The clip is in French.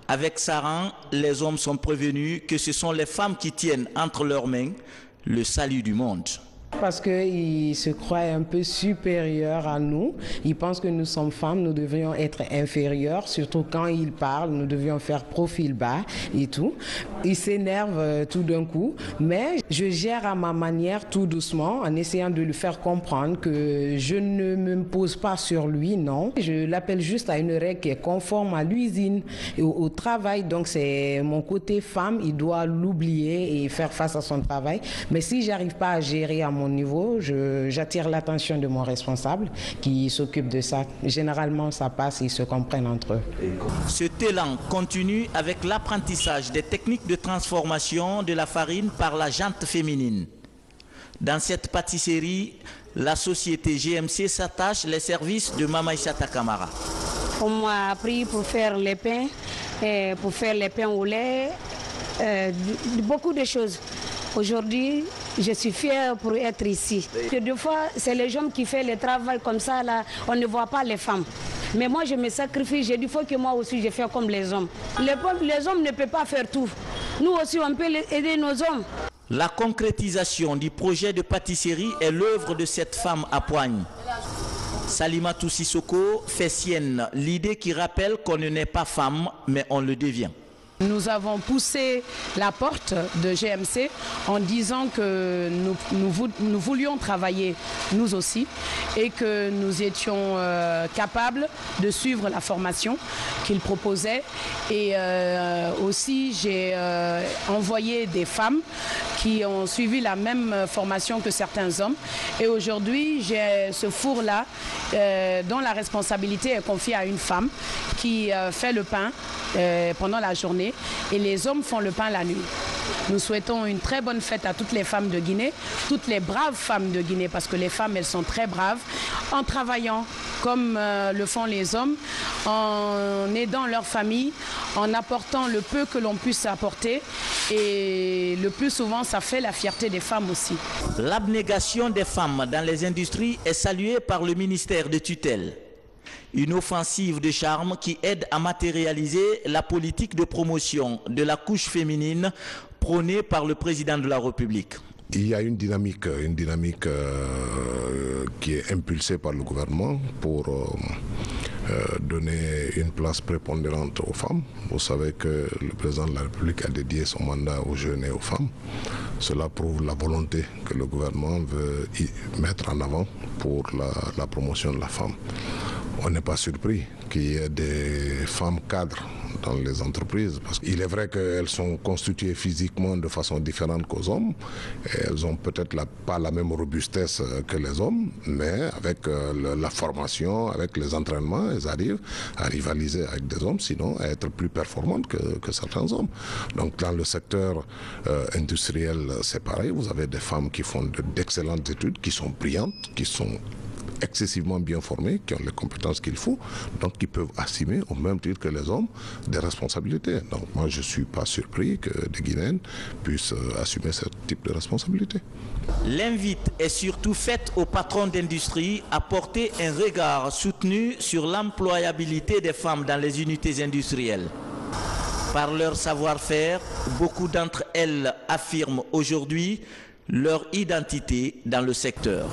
Avec Saran, les hommes sont prévenus que ce sont les femmes qui tiennent entre leurs mains le salut du monde. Parce qu'ils se croient un peu supérieurs à nous. Ils pensent que nous sommes femmes, nous devrions être inférieures, surtout quand ils parlent, nous devions faire profil bas et tout. Ils s'énervent tout d'un coup, mais je gère à ma manière tout doucement en essayant de lui faire comprendre que je ne me pose pas sur lui, non. Je l'appelle juste à une règle qui est conforme à l'usine et au travail. Donc c'est mon côté femme, il doit l'oublier et faire face à son travail. Mais si j'arrive pas à gérer à mon niveau, j'attire l'attention de mon responsable qui s'occupe de ça. Généralement, ça passe, ils se comprennent entre eux. Cet élan continue avec l'apprentissage des techniques de transformation de la farine par la jante féminine. Dans cette pâtisserie, la société GMC s'attache les services de Mama Issata Camara. On m'a appris pour faire les pains au lait, beaucoup de choses. Aujourd'hui, je suis fière pour être ici. Des fois, c'est les hommes qui font le travail comme ça, là, on ne voit pas les femmes. Mais moi, je me sacrifie, j'ai dit, il faut que moi aussi, je fasse comme les hommes. Les hommes ne peuvent pas faire tout. Nous aussi, on peut aider nos hommes. La concrétisation du projet de pâtisserie est l'œuvre de cette femme à Poigne. Salimatou Sissoko fait sienne l'idée qui rappelle qu'on ne naît pas femme, mais on le devient. Nous avons poussé la porte de GMC en disant que nous voulions travailler nous aussi et que nous étions capables de suivre la formation qu'ils proposaient. Et aussi, j'ai envoyé des femmes qui ont suivi la même formation que certains hommes. Et aujourd'hui, j'ai ce four-là dont la responsabilité est confiée à une femme qui fait le pain pendant la journée. Et les hommes font le pain la nuit. Nous souhaitons une très bonne fête à toutes les femmes de Guinée, toutes les braves femmes de Guinée, parce que les femmes, elles sont très braves, en travaillant comme le font les hommes, en aidant leur famille, en apportant le peu que l'on puisse apporter. Et le plus souvent, ça fait la fierté des femmes aussi. L'abnégation des femmes dans les industries est saluée par le ministère de tutelle. Une offensive de charme qui aide à matérialiser la politique de promotion de la couche féminine prônée par le président de la République. Il y a une dynamique qui est impulsée par le gouvernement pour donner une place prépondérante aux femmes. Vous savez que le président de la République a dédié son mandat aux jeunes et aux femmes. Cela prouve la volonté que le gouvernement veut y mettre en avant pour la promotion de la femme. On n'est pas surpris qu'il y ait des femmes cadres dans les entreprises. Parce qu'il est vrai qu'elles sont constituées physiquement de façon différente qu'aux hommes. Et elles n'ont peut-être pas la même robustesse que les hommes, mais avec la formation, avec les entraînements, elles arrivent à rivaliser avec des hommes, sinon à être plus performantes que certains hommes. Donc dans le secteur industriel, c'est pareil. Vous avez des femmes qui font d'excellentes études, qui sont brillantes, qui sont excessivement bien formés, qui ont les compétences qu'il faut, donc qui peuvent assumer au même titre que les hommes des responsabilités. Donc moi je ne suis pas surpris que des Guinéennes puissent assumer ce type de responsabilité. L'invite est surtout faite aux patrons d'industrie à porter un regard soutenu sur l'employabilité des femmes dans les unités industrielles. Par leur savoir-faire, beaucoup d'entre elles affirment aujourd'hui leur identité dans le secteur.